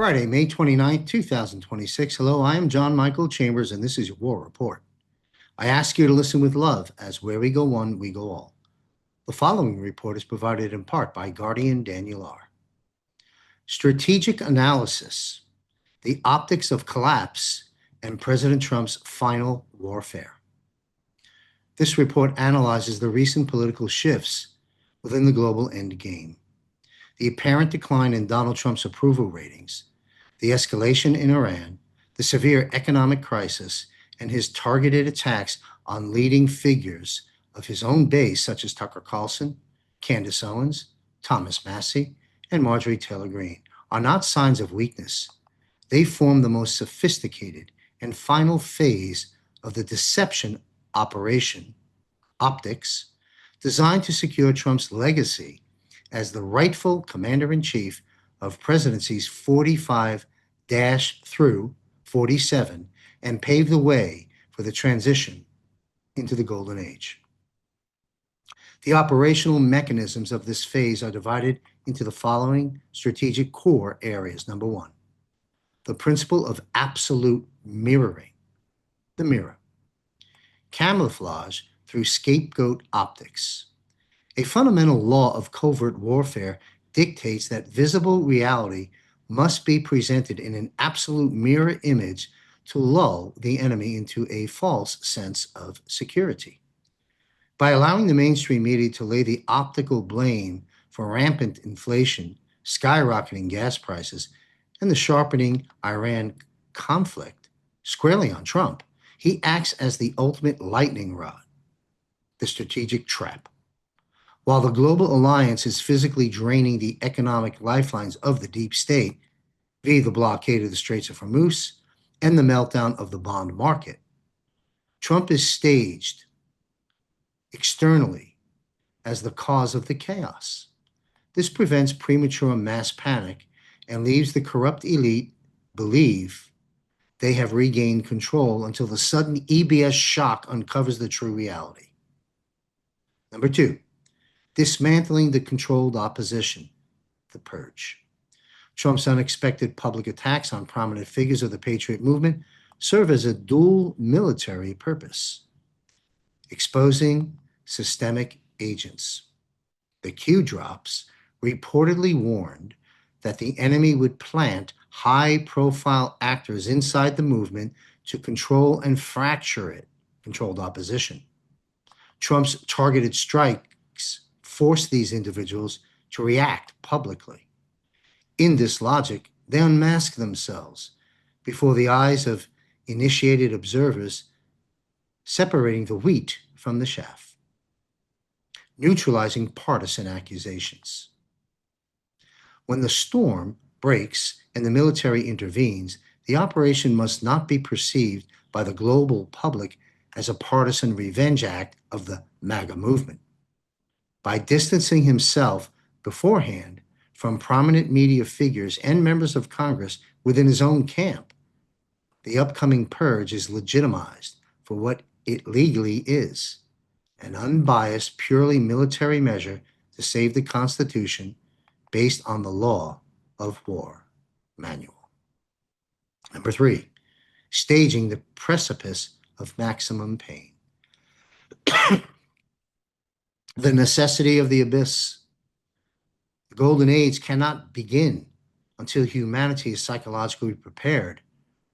Friday, May 29th, 2026. Hello, I am John Michael Chambers, and this is your War Report. I ask you to listen with love, as where we go one, we go all. The following report is provided in part by Guardian Daniel R. Strategic Analysis, the Optics of Collapse, and President Trump's Final Warfare. This report analyzes the recent political shifts within the global endgame, the apparent decline in Donald Trump's approval ratings, the escalation in Iran, the severe economic crisis, and his targeted attacks on leading figures of his own base, such as Tucker Carlson, Candace Owens, Thomas Massie, and Marjorie Taylor Greene, are not signs of weakness. They form the most sophisticated and final phase of the deception operation, optics, designed to secure Trump's legacy as the rightful commander-in-chief of presidencies 45-47 and pave the way for the transition into the golden age. The operational mechanisms of this phase are divided into the following strategic core areas. Number one, the principle of absolute mirroring, the mirror. Camouflage through scapegoat optics. A fundamental law of covert warfare dictates that visible reality must be presented in an absolute mirror image to lull the enemy into a false sense of security. By allowing the mainstream media to lay the optical blame for rampant inflation, skyrocketing gas prices, and the sharpening Iran conflict squarely on Trump, he acts as the ultimate lightning rod, the strategic trap. While the global alliance is physically draining the economic lifelines of the deep state via the blockade of the Straits of Hormuz and the meltdown of the bond market, Trump is staged externally as the cause of the chaos. This prevents premature mass panic and leaves the corrupt elite believe they have regained control until the sudden EBS shock uncovers the true reality. Number two, dismantling the controlled opposition, the purge. Trump's unexpected public attacks on prominent figures of the Patriot movement serve as a dual military purpose: exposing systemic agents. The Q drops reportedly warned that the enemy would plant high-profile actors inside the movement to control and fracture it, controlled opposition. Trump's targeted strikes force these individuals to react publicly. In this logic, they unmask themselves before the eyes of initiated observers, separating the wheat from the chaff, neutralizing partisan accusations. When the storm breaks and the military intervenes, the operation must not be perceived by the global public as a partisan revenge act of the MAGA movement. By distancing himself beforehand from prominent media figures and members of Congress within his own camp, the upcoming purge is legitimized for what it legally is: an unbiased, purely military measure to save the Constitution based on the law of war manual. Number three, staging the precipice of maximum pain. The necessity of the abyss. The golden age cannot begin until humanity is psychologically prepared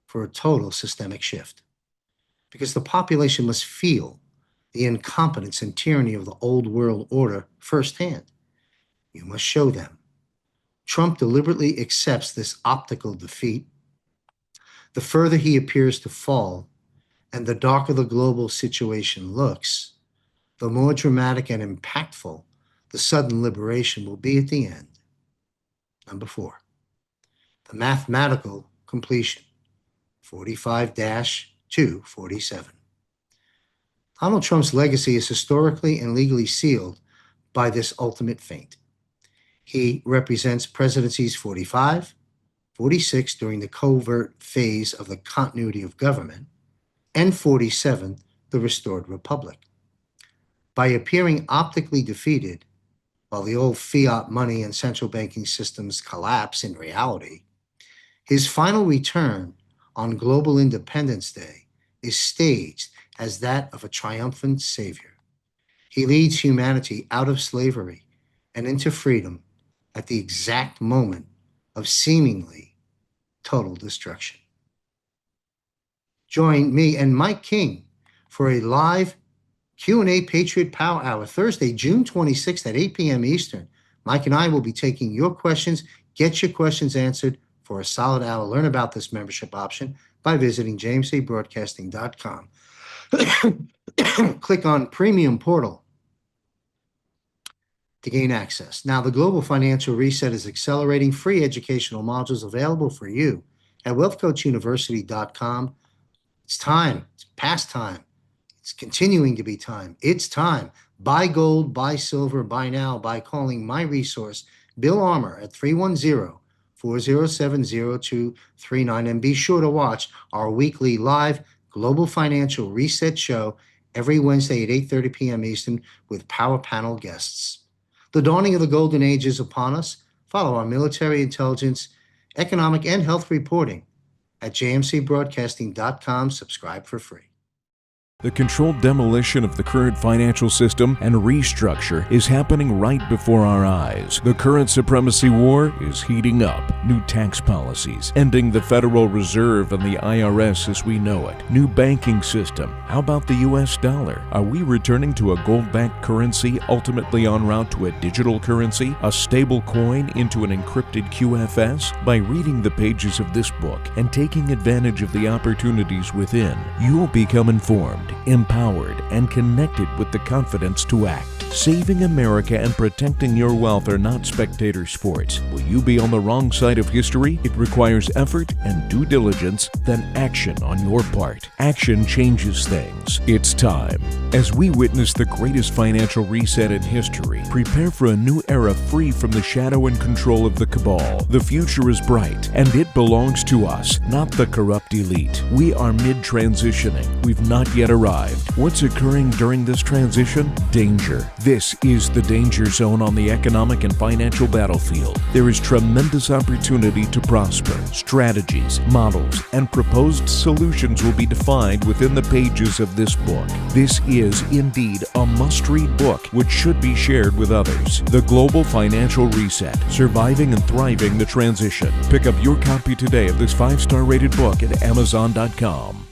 for a total systemic shift, because the population must feel the incompetence and tyranny of the old world order firsthand. You must show them. Trump deliberately accepts this optical defeat. The further he appears to fall and the darker the global situation looks, the more dramatic and impactful the sudden liberation will be at the end. Number four, the mathematical completion, 45-47. Donald Trump's legacy is historically and legally sealed by this ultimate feint. He represents presidencies 45, 46 during the covert phase of the continuity of government, and 47, the restored republic. By appearing optically defeated, while the old fiat money and central banking systems collapse in reality, His final return on Global Independence Day is staged as that of a triumphant savior. He leads humanity out of slavery and into freedom at the exact moment of seemingly total destruction. Join me and Mike King for a live Q&A Patriot Power Hour Thursday, June 26th at 8 p.m. Eastern. Mike and I will be taking your questions. Get your questions answered for a solid hour. Learn about this membership option by visiting jmcbroadcasting.com. Click on Premium Portal to gain access. Now, the Global Financial Reset is accelerating free educational modules available for you at wealthcoachuniversity.com. It's time. It's past time. It's continuing to be time. It's time. Buy gold, buy silver, buy now by calling my resource, Bill Armour, at 310-407-0239. And be sure to watch our weekly live Global Financial Reset show every Wednesday at 8:30 p.m. Eastern with Power Panel guests. The dawning of the Golden Age is upon us. Follow our military intelligence, economic, and health reporting at jmcbroadcasting.com. Subscribe for free. The controlled demolition of the current financial system and restructure is happening right before our eyes. The current supremacy war is heating up. New tax policies, ending the Federal Reserve and the IRS as we know it. New banking system. How about the US dollar? Are we returning to a gold-backed currency, ultimately en route to a digital currency, a stable coin into an encrypted QFS? By reading the pages of this book and taking advantage of the opportunities within, you will become informed, empowered, and connected with the confidence to act. Saving America and protecting your wealth are not spectator sports. Will you be on the wrong side of history? It requires effort and due diligence, then action on your part. Action changes things. It's time. As we witness the greatest financial reset in history, prepare for a new era free from the shadow and control of the cabal. The future is bright, and it belongs to us, not the corrupt elite. We are mid-transitioning. We've not yet arrived. What's occurring during this transition? Danger. This is the danger zone on the economic and financial battlefield. There is tremendous opportunity to prosper. Strategies, models, and proposed solutions will be defined within the pages of this book. This is indeed a must-read book which should be shared with others. The Global Financial Reset, Surviving and Thriving the Transition. Pick up your copy today of this 5-star rated book at Amazon.com.